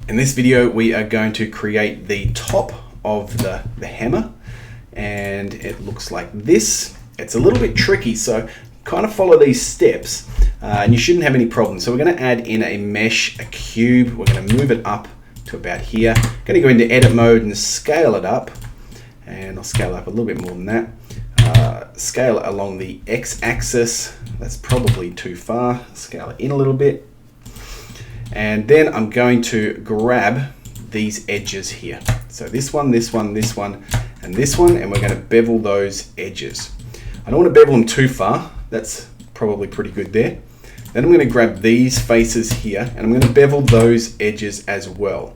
In this video, we are going to create the top of the hammer, and it looks like this. It's a little bit tricky, so kind of follow these steps and you shouldn't have any problems. So we're going to add in a mesh, a cube. We're going to move it up to about here. Going to go into edit mode and scale it up, and I'll scale it up a little bit more than that. Scale it along the x-axis. That's probably too far. Scale it in a little bit. And then I'm going to grab these edges here. So this one, this one, this one, and this one, and we're going to bevel those edges. I don't want to bevel them too far. That's probably pretty good there. Then I'm going to grab these faces here, and I'm going to bevel those edges as well.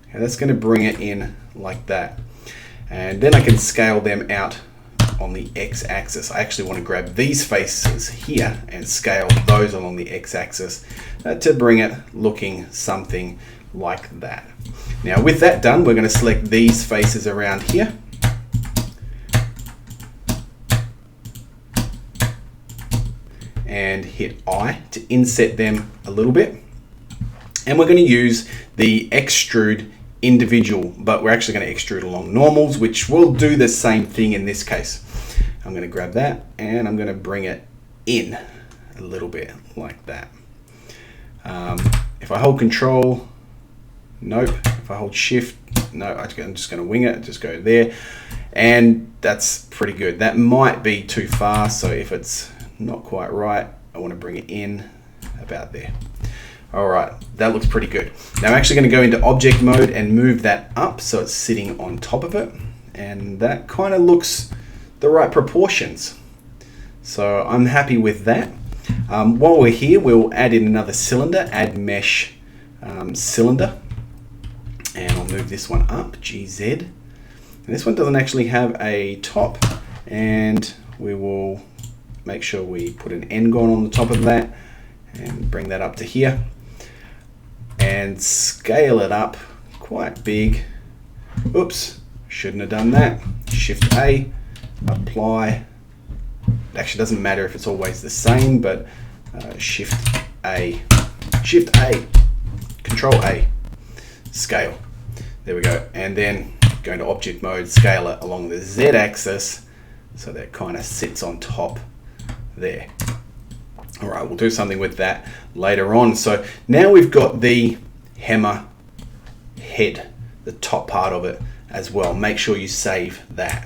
Okay, that's going to bring it in like that. And then I can scale them out on the x-axis. I actually want to grab these faces here and scale those along the x-axis to bring it looking something like that. Now with that done, we're going to select these faces around here. And hit I to inset them a little bit. And we're going to use the extrude individual, but we're actually going to extrude along normals, which will do the same thing in this case. I'm going to grab that and I'm going to bring it in a little bit like that. If I hold control, nope. If I hold shift, no, I'm just going to wing it, just go there. And that's pretty good. That might be too far, so if it's not quite right, I want to bring it in about there. All right, that looks pretty good. Now I'm actually going to go into object mode and move that up so it's sitting on top of it, and that kind of looks the right proportions. So I'm happy with that. While we're here, we'll add in another cylinder, add mesh cylinder, and I'll move this one up, GZ. And this one doesn't actually have a top, and we will make sure we put an N-gon on the top of that and bring that up to here and scale it up quite big. Oops, shouldn't have done that. Shift A, apply. It actually doesn't matter if it's always the same, but Shift A, Control A, scale. There we go. And then go into object mode, scale it along the Z axis so that it kind of sits on top there. All right, we'll do something with that later on. So now we've got the hammer head, the top part of it as well. Make sure you save that.